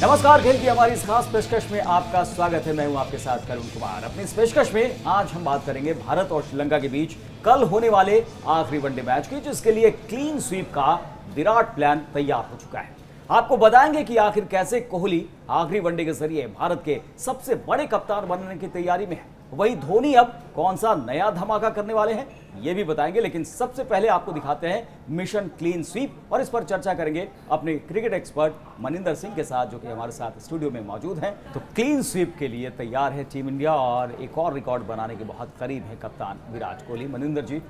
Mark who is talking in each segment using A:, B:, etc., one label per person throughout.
A: नमस्कार, खेल की हमारी इस खास पेशकश में आपका स्वागत है। मैं हूं आपके साथ करुण कुमार। अपनी इस पेशकश में आज हम बात करेंगे भारत और श्रीलंका के बीच कल होने वाले आखिरी वनडे मैच की, जिसके लिए क्लीन स्वीप का विराट प्लान तैयार हो चुका है। आपको बताएंगे कि आखिर कैसे कोहली आखिरी वनडे के जरिए भारत के सबसे बड़े कप्तान बनने की तैयारी में है। वही धोनी अब कौन सा नया धमाका करने वाले हैं, ये भी बताएंगे। लेकिन सबसे पहले आपको दिखाते हैं मिशन क्लीन स्वीप, और इस पर चर्चा करेंगे अपने क्रिकेट एक्सपर्ट मनिंदर सिंह के साथ, जो कि हमारे साथ स्टूडियो में मौजूद हैं। तो क्लीन स्वीप के लिए तैयार है टीम इंडिया और एक और रिकॉर्ड बनाने के बहुत करीब है कप्तान विराट कोहली। मनिंदर जी,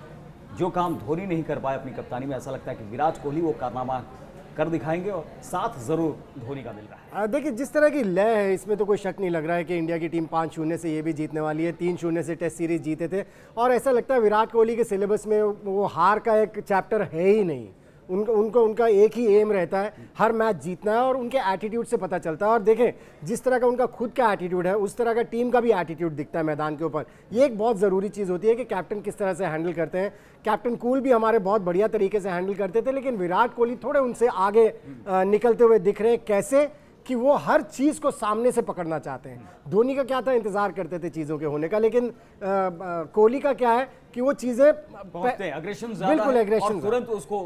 A: जो काम धोनी नहीं कर पाए अपनी कप्तानी में, ऐसा लगता है कि विराट कोहली वो कारनामा कर दिखाएंगे और साथ जरूर धोनी का मिल रहा है।
B: देखिए, जिस तरह की लय है इसमें तो कोई शक नहीं लग रहा है कि इंडिया की टीम 5-0 से ये भी जीतने वाली है। 3-0 से टेस्ट सीरीज जीते थे और ऐसा लगता है विराट कोहली के सिलेबस में वो हार का एक चैप्टर है ही नहीं। उनका एक ही एम रहता है, हर मैच जीतना है, और उनके एटीट्यूड से पता चलता है। और देखें, जिस तरह का उनका खुद का एटीट्यूड है, उस तरह का टीम का भी एटीट्यूड दिखता है मैदान के ऊपर। ये एक बहुत ज़रूरी चीज़ होती है कि कैप्टन किस तरह से हैंडल करते हैं। कैप्टन कूल भी हमारे बहुत बढ़िया तरीके से हैंडल करते थे, लेकिन विराट कोहली थोड़े उनसे आगे निकलते हुए दिख रहे हैं। कैसे कि वो हर चीज़ को सामने से पकड़ना चाहते हैं। धोनी का क्या था, इंतजार करते थे चीज़ों के होने का, लेकिन कोहली का क्या है कि वो चीजें
A: अग्रेशन
B: बिल्कुल एग्रेशन
A: तुरंत उसको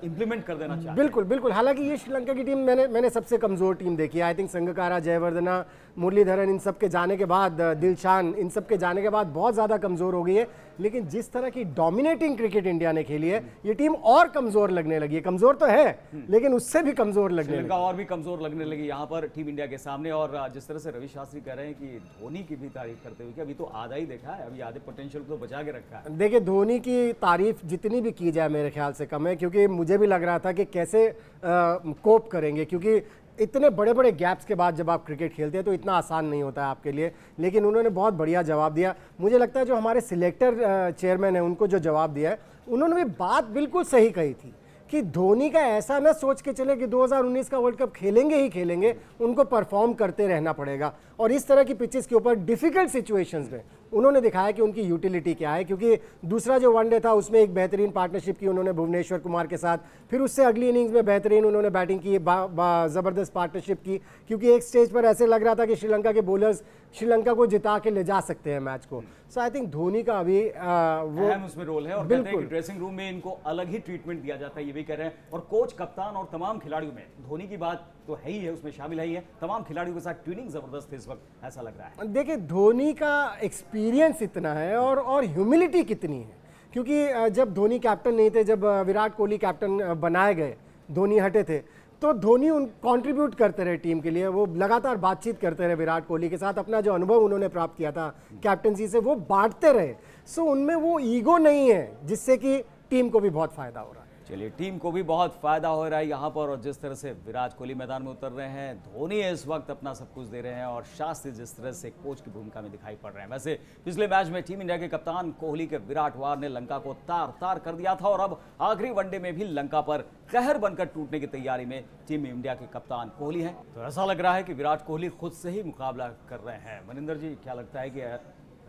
A: इंप्लीमेंट कर देना चाहिए।
B: बिल्कुल। हालांकि ये श्रीलंका की टीम मैंने सबसे कमजोर टीम देखी है। आई थिंक संगकारा, जयवर्धना, मुरलीधरन, इन सब के जाने के बाद, दिलशान, इन सब के जाने के बाद बहुत ज़्यादा कमज़ोर हो गई है। लेकिन जिस तरह की डोमिनेटिंग क्रिकेट इंडिया ने खेली है, ये टीम और कमज़ोर लगने लगी है। कमज़ोर तो है, लेकिन उससे भी कमज़ोर लगने लगी,
A: और भी कमज़ोर लगने लगी यहाँ पर टीम इंडिया के सामने। और जिस तरह से रवि शास्त्री कह रहे हैं कि धोनी की भी तारीफ करते हुए कि अभी तो आधा ही देखा है, अभी आधे पोटेंशियल को बचा के रखा है।
B: देखिए, धोनी की तारीफ जितनी भी की जाए मेरे ख्याल से कम है, क्योंकि मुझे भी लग रहा था कि कैसे कोप करेंगे, क्योंकि इतने बड़े बड़े गैप्स के बाद जब आप क्रिकेट खेलते हैं तो इतना आसान नहीं होता है आपके लिए। लेकिन उन्होंने बहुत बढ़िया जवाब दिया। मुझे लगता है जो हमारे सिलेक्टर चेयरमैन हैं, उनको जो जवाब दिया है, उन्होंने भी बात बिल्कुल सही कही थी कि धोनी का ऐसा ना सोच के चले कि 2019 का वर्ल्ड कप खेलेंगे ही खेलेंगे, उनको परफॉर्म करते रहना पड़ेगा। और इस तरह की पिचेस के ऊपर डिफिकल्ट सिचुएशंस में उन्होंने दिखाया कि उनकी यूटिलिटी क्या है। क्योंकि दूसरा जो वनडे था उसमें एक बेहतरीन पार्टनरशिप की उन्होंने भुवनेश्वर कुमार के साथ, फिर उससे अगली इनिंग्स में बेहतरीन उन्होंने बैटिंग की, ज़बरदस्त पार्टनरशिप की। क्योंकि एक स्टेज पर ऐसे लग रहा था कि श्रीलंका के बॉलर्स श्रीलंका को जिता के ले जा सकते हैं मैच को। सो आई थिंक धोनी का अभी वो
A: उसमें रोल है, और कहते हैं कि ड्रेसिंग रूम में इनको अलग ही ट्रीटमेंट दिया जाता है, ये भी कह रहे हैं। और कोच, कप्तान और तमाम खिलाड़ियों में धोनी की बात तो है ही है, उसमें शामिल है ही है। तमाम खिलाड़ियों के साथ ट्यूनिंग जबरदस्त है इस वक्त, ऐसा लग रहा है।
B: देखिए, धोनी का एक्सपीरियंस इतना है और ह्यूमिलिटी कितनी है। क्योंकि जब धोनी कैप्टन नहीं थे, जब विराट कोहली कैप्टन बनाए गए, धोनी हटे थे, तो धोनी कंट्रीब्यूट करते रहे टीम के लिए। वो लगातार बातचीत करते रहे विराट कोहली के साथ, अपना जो अनुभव उन्होंने प्राप्त किया था कैप्टनसी से वो बांटते रहे। सो उनमें वो ईगो नहीं है, जिससे कि टीम को भी बहुत फायदा हो रहा है।
A: चलिए, टीम को भी बहुत फायदा हो रहा है यहाँ पर। और जिस तरह से विराट कोहली मैदान में उतर रहे हैं, धोनी इस वक्त अपना सब कुछ दे रहे हैं, और शास्त्री जिस तरह से कोच की भूमिका में दिखाई पड़ रहे हैं। वैसे पिछले मैच में टीम इंडिया के कप्तान कोहली के विराट वार ने लंका को तार तार कर दिया था, और अब आखिरी वनडे में भी लंका पर कहर बनकर टूटने की तैयारी में टीम इंडिया के कप्तान कोहली हैं। तो ऐसा लग रहा है कि विराट कोहली खुद से ही मुकाबला कर रहे हैं। मनिंदर जी, क्या लगता है कि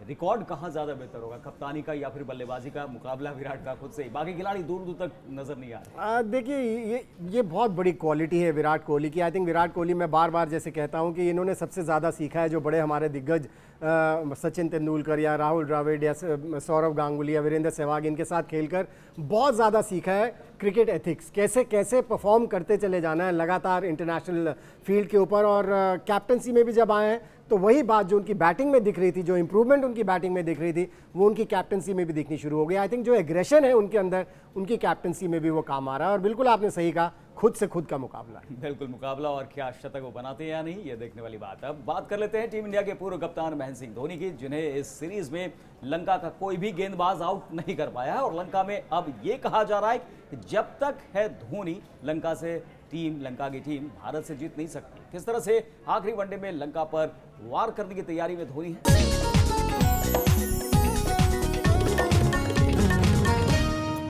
A: रिकॉर्ड कहाँ ज्यादा बेहतर होगा, कप्तानी का या फिर बल्लेबाजी का? मुकाबला विराट का खुद से ही, बाकी खिलाड़ी दूर दूर तक नजर नहीं आ रहे।
B: देखिए, ये बहुत बड़ी क्वालिटी है विराट कोहली की। आई थिंक विराट कोहली, मैं बार बार जैसे कहता हूँ कि इन्होंने सबसे ज़्यादा सीखा है जो बड़े हमारे दिग्गज सचिन तेंदुलकर या राहुल द्रविड़ या सौरव गांगुली या वीरेंद्र सहवाग, इनके साथ खेलकर बहुत ज़्यादा सीखा है क्रिकेट एथिक्स, कैसे परफॉर्म करते चले जाना है लगातार इंटरनेशनल फील्ड के ऊपर। और कैप्टनसी में भी जब आए हैं तो वही बात जो उनकी बैटिंग में दिख रही थी, जो इंप्रूवमेंट उनकी बैटिंग में दिख रही थी, वो उनकी कैप्टनसी में भी दिखनी शुरू हो गई। आई थिंक जो एग्रेशन है उनके अंदर, उनकी कैप्टनसी में भी वो काम आ रहा है। और बिल्कुल आपने सही कहा, खुद से खुद का मुकाबला है।
A: बिल्कुल मुकाबला, और क्या शतक वो बनाते हैं या नहीं, ये देखने वाली बात है। अब बात कर लेते हैं टीम इंडिया के पूर्व कप्तान महेंद्र सिंह धोनी की, जिन्हें इस सीरीज में लंका का कोई भी गेंदबाज आउट नहीं कर पाया है। और लंका में अब ये कहा जा रहा है कि जब तक है धोनी, लंका की टीम भारत से जीत नहीं सकती। किस तरह से आखिरी वनडे में लंका पर वार करने की तैयारी में धोनी है।